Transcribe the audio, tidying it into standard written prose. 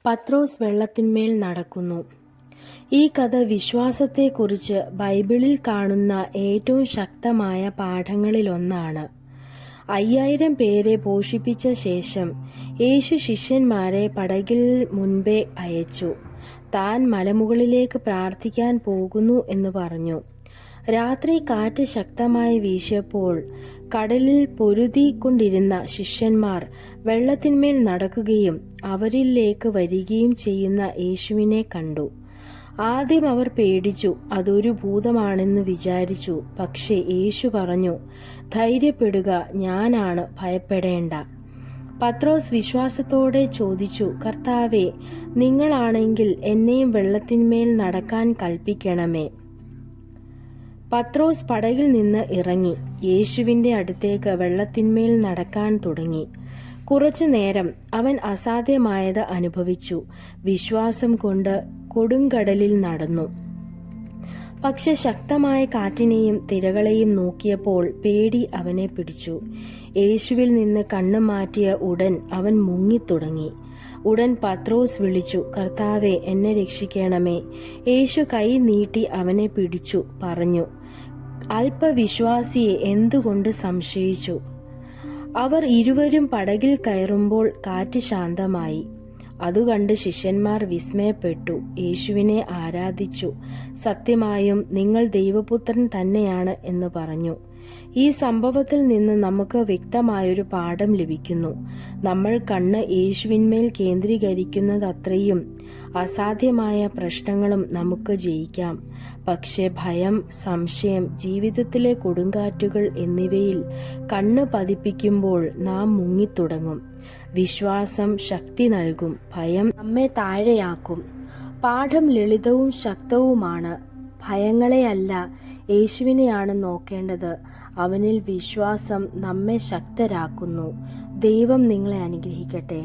പത്രോസ് വെള്ളത്തിന്മേൽ നടക്കുന്നു. ഈ കഥ വിശ്വാസത്തെക്കുറിച്ച് ബൈബിളിൽ കാണുന്ന ഏറ്റവും ശക്തമായ പാഠങ്ങളിലൊന്നാണ്. 5000 പേരെ പോഷിപ്പിച്ച ശേഷം യേശു ശിഷ്യന്മാരെ പടകിൽ മുൻപേ അയച്ചു. താൻ മലമുകളിലേക്ക് പ്രാർത്ഥിക്കാൻ പോകുന്നു എന്ന് പറഞ്ഞു. രാത്രി കാറ്റ് ശക്തമായി വീശിയപ്പോൾ കടലിൽ പൊരുതിക്കൊണ്ടിരുന്ന ശിഷ്യന്മാർ വെള്ളത്തിന്മേൽ നടക്കുകയും അവരിലേക്ക് വരികയും ചെയ്യുന്ന യേശുവിനെ കണ്ടു. ആദ്യം അവർ പേടിച്ചു, അതൊരു ഭൂതമാണെന്ന് വിചാരിച്ചു. പക്ഷേ യേശു പറഞ്ഞു, ധൈര്യപ്പെടുക, ഞാനാണ്, ഭയപ്പെടേണ്ട. പത്രോസ് വിശ്വാസത്തോടെ ചോദിച്ചു, കർത്താവേ, നിങ്ങളാണെങ്കിൽ എന്നെയും വെള്ളത്തിന്മേൽ നടക്കാൻ കൽപ്പിക്കണമേ. പത്രോസ് പടകിൽ നിന്ന് ഇറങ്ങി യേശുവിന്റെ അടുത്തേക്ക് വെള്ളത്തിന്മേൽ നടക്കാൻ തുടങ്ങി. കുറച്ചു നേരം അവൻ അസാധ്യമായത് അനുഭവിച്ചു. വിശ്വാസം കൊണ്ട് കൊടുങ്കടലിൽ നടന്നു. പക്ഷെ ശക്തമായ കാറ്റിനെയും തിരകളെയും നോക്കിയപ്പോൾ പേടി അവനെ പിടിച്ചു. യേശുവിൽ നിന്ന് കണ്ണു മാറ്റിയ ഉടൻ അവൻ മുങ്ങിത്തുടങ്ങി. ഉടൻ പത്രോസ് വിളിച്ചു, കർത്താവേ, എന്നെ രക്ഷിക്കണമേ. യേശു കൈ നീട്ടി അവനെ പിടിച്ചു പറഞ്ഞു, അല്പവിശ്വാസിയെ, എന്തുകൊണ്ട് സംശയിച്ചു? അവർ ഇരുവരും പടകിൽ കയറുമ്പോൾ കാറ്റ് ശാന്തമായി. അതുകണ്ട് ശിഷ്യന്മാർ വിസ്മയപ്പെട്ടു, യേശുവിനെ ആരാധിച്ചു. സത്യമായും നിങ്ങൾ ദൈവപുത്രൻ തന്നെയാണ് എന്ന് പറഞ്ഞു. ഈ സംഭവത്തിൽ നിന്ന് നമുക്ക് വ്യക്തമായൊരു പാഠം ലഭിക്കുന്നു. നമ്മൾ കണ്ണ് യേശുവിന്മേൽ കേന്ദ്രീകരിക്കുന്നതത്രയും അസാധ്യമായ പ്രശ്നങ്ങളും നമുക്ക് ജയിക്കാം. പക്ഷെ ഭയം, സംശയം, ജീവിതത്തിലെ കൊടുങ്കാറ്റുകൾ എന്നിവയിൽ കണ്ണ് പതിപ്പിക്കുമ്പോൾ നാം മുങ്ങിത്തുടങ്ങും. വിശ്വാസം ശക്തി നൽകും, ഭയം നമ്മെ താഴെയാക്കും. പാഠം ലളിതവും ശക്തവുമാണ്. ഭയങ്ങളെയല്ല, യേശുവിനെയാണ് നോക്കേണ്ടത്. അവനിൽ വിശ്വാസം നമ്മെ ശക്തരാക്കുന്നു. ദൈവം നിങ്ങളെ അനുഗ്രഹിക്കട്ടെ.